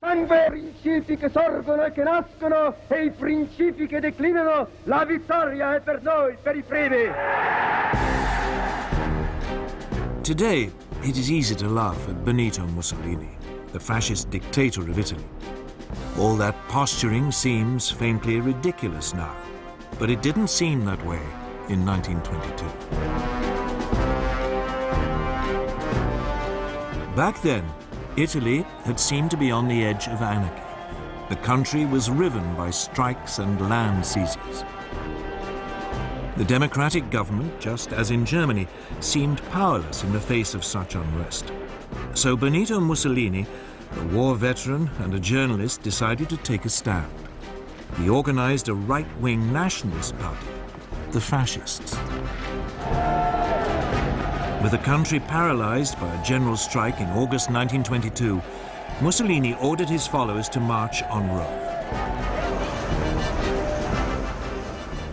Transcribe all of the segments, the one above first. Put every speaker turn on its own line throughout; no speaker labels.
Sangue, principi che sorgono e che nascono e i principi che declinano, la vittoria è per noi, per i primi.
Today, it is easy to laugh at Benito Mussolini, the fascist dictator of Italy. All that posturing seems faintly ridiculous now, but it didn't seem that way in 1922. Back then, Italy had seemed to be on the edge of anarchy. The country was riven by strikes and land seizures. The democratic government, just as in Germany, seemed powerless in the face of such unrest. So Benito Mussolini, a war veteran and a journalist, decided to take a stand. He organized a right-wing nationalist party, the Fascists. With the country paralyzed by a general strike in August 1922, Mussolini ordered his followers to march on Rome.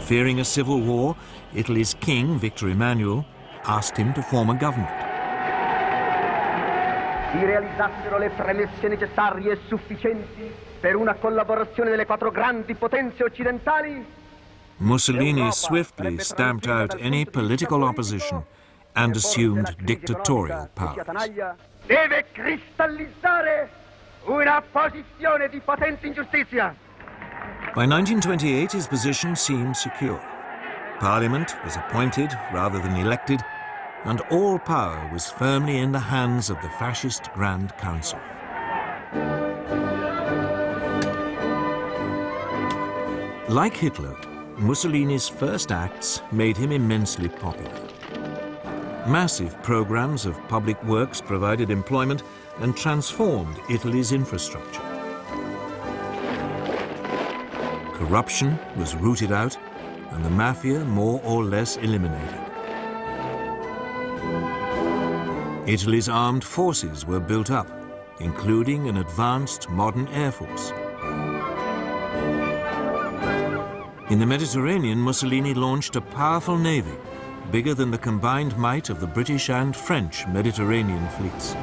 Fearing a civil war, Italy's king, Victor Emmanuel, asked him to form a government.
Si realizzassero le premesse necessarie e sufficienti per una collaborazione delle quattro grandi potenze occidentali,
Mussolini swiftly stamped out any political opposition and assumed dictatorial powers.
Deve cristallizzare una posizione di potente ingiustizia.
By 1928, his position seemed secure. Parliament was appointed rather than elected, and all power was firmly in the hands of the fascist Grand Council. Like Hitler, Mussolini's first acts made him immensely popular. Massive programs of public works provided employment and transformed Italy's infrastructure. Corruption was rooted out and the mafia more or less eliminated. Italy's armed forces were built up, including an advanced modern air force. In the Mediterranean, Mussolini launched a powerful navy, bigger than the combined might of the British and French Mediterranean fleets.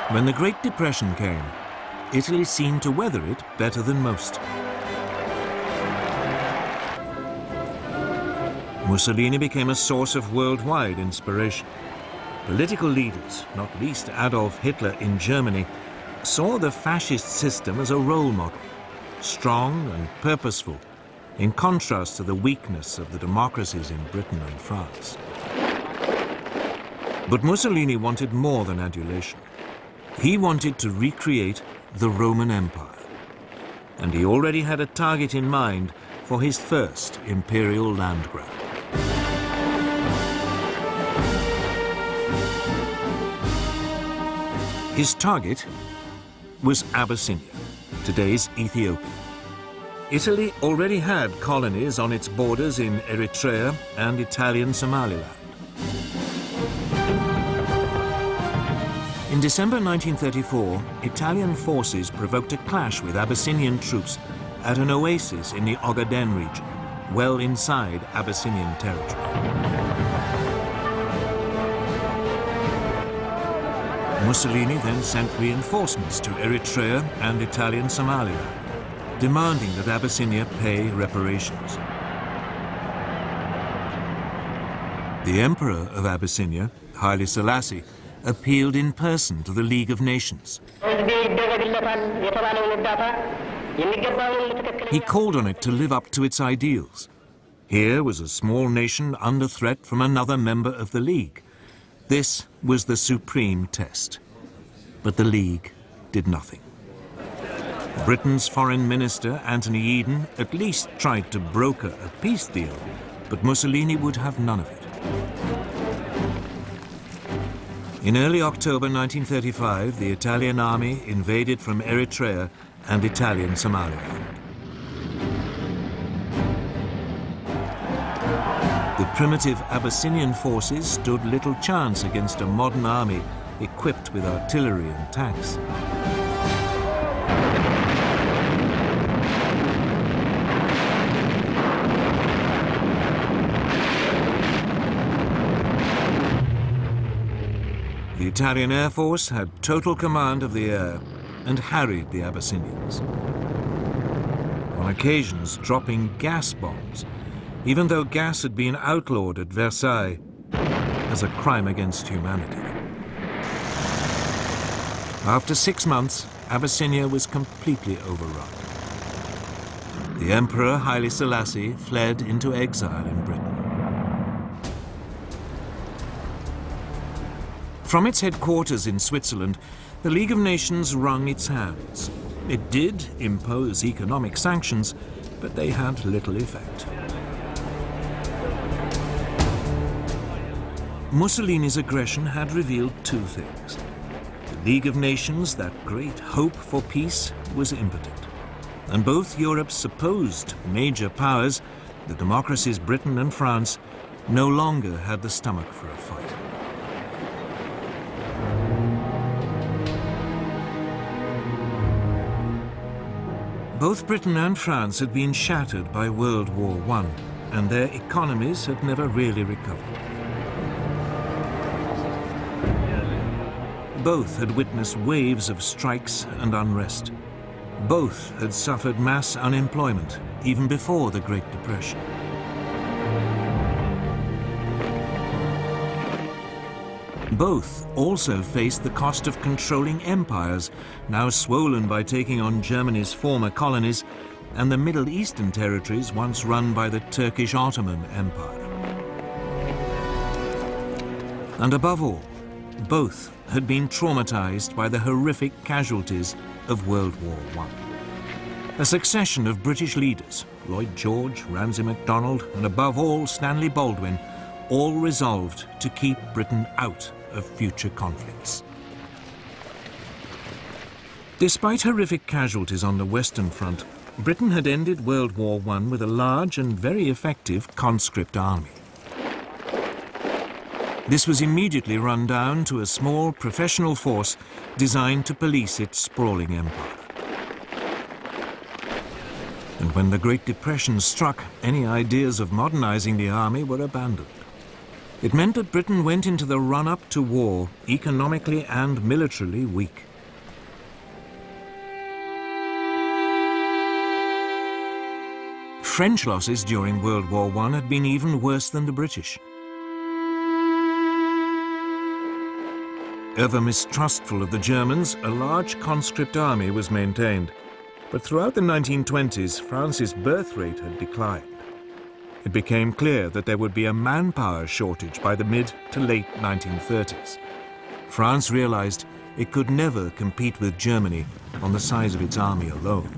When the Great Depression came, Italy seemed to weather it better than most. Mussolini became a source of worldwide inspiration. Political leaders, not least Adolf Hitler in Germany, saw the fascist system as a role model, strong and purposeful, in contrast to the weakness of the democracies in Britain and France. But Mussolini wanted more than adulation. He wanted to recreate the Roman Empire. And he already had a target in mind for his first imperial land grab. His target was Abyssinia, today's Ethiopia. Italy already had colonies on its borders in Eritrea and Italian Somaliland. In December 1934, Italian forces provoked a clash with Abyssinian troops at an oasis in the Ogaden region, well inside Abyssinian territory. Mussolini then sent reinforcements to Eritrea and Italian Somaliland, demanding that Abyssinia pay reparations. The Emperor of Abyssinia, Haile Selassie, appealed in person to the League of Nations. He called on it to live up to its ideals. Here was a small nation under threat from another member of the League. This was the supreme test. But the League did nothing. Britain's Foreign Minister, Anthony Eden, at least tried to broker a peace deal, but Mussolini would have none of it. In early October 1935, the Italian army invaded from Eritrea and Italian Somaliland. The primitive Abyssinian forces stood little chance against a modern army equipped with artillery and tanks. The Italian Air Force had total command of the air and harried the Abyssinians, on occasions dropping gas bombs, even though gas had been outlawed at Versailles as a crime against humanity. After 6 months, Abyssinia was completely overrun. The Emperor Haile Selassie fled into exile in Britain. From its headquarters in Switzerland, the League of Nations wrung its hands. It did impose economic sanctions, but they had little effect. Mussolini's aggression had revealed two things. The League of Nations, that great hope for peace, was impotent. And both Europe's supposed major powers, the democracies Britain and France, no longer had the stomach for a fight. Both Britain and France had been shattered by World War I, and their economies had never really recovered. Both had witnessed waves of strikes and unrest. Both had suffered mass unemployment, even before the Great Depression. Both also faced the cost of controlling empires, now swollen by taking on Germany's former colonies and the Middle Eastern territories once run by the Turkish Ottoman Empire. And above all, both had been traumatized by the horrific casualties of World War I. A succession of British leaders, Lloyd George, Ramsay MacDonald, and above all Stanley Baldwin, all resolved to keep Britain out of future conflicts. Despite horrific casualties on the Western Front, Britain had ended World War I with a large and very effective conscript army. This was immediately run down to a small professional force designed to police its sprawling empire. And when the Great Depression struck, any ideas of modernizing the army were abandoned. It meant that Britain went into the run-up to war economically and militarily weak. French losses during World War I had been even worse than the British. Ever mistrustful of the Germans, a large conscript army was maintained. But throughout the 1920s, France's birth rate had declined. It became clear that there would be a manpower shortage by the mid to late 1930s. France realized it could never compete with Germany on the size of its army alone.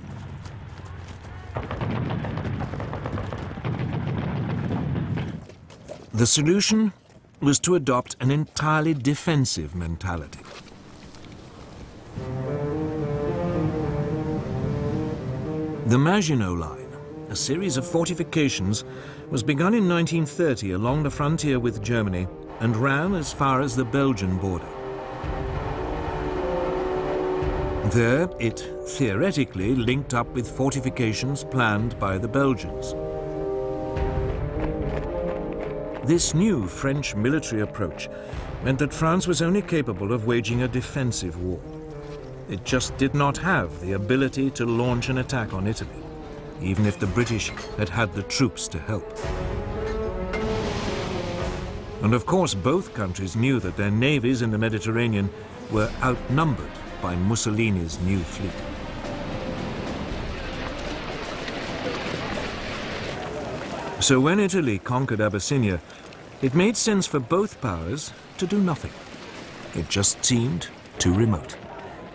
The solution was to adopt an entirely defensive mentality. The Maginot Line, a series of fortifications, was begun in 1930 along the frontier with Germany and ran as far as the Belgian border. There, it theoretically linked up with fortifications planned by the Belgians. This new French military approach meant that France was only capable of waging a defensive war. It just did not have the ability to launch an attack on Italy, even if the British had had the troops to help. And of course, both countries knew that their navies in the Mediterranean were outnumbered by Mussolini's new fleet. So when Italy conquered Abyssinia, it made sense for both powers to do nothing. It just seemed too remote,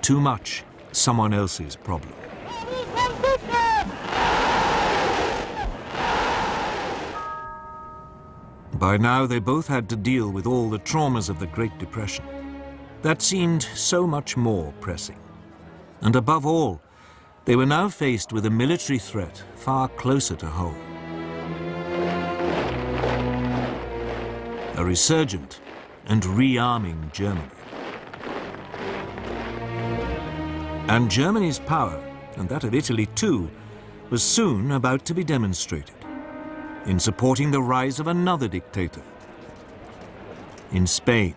too much someone else's problem. By now, they both had to deal with all the traumas of the Great Depression. That seemed so much more pressing. And above all, they were now faced with a military threat far closer to home. A resurgent and rearming Germany. And Germany's power, and that of Italy too, was soon about to be demonstrated in supporting the rise of another dictator in Spain.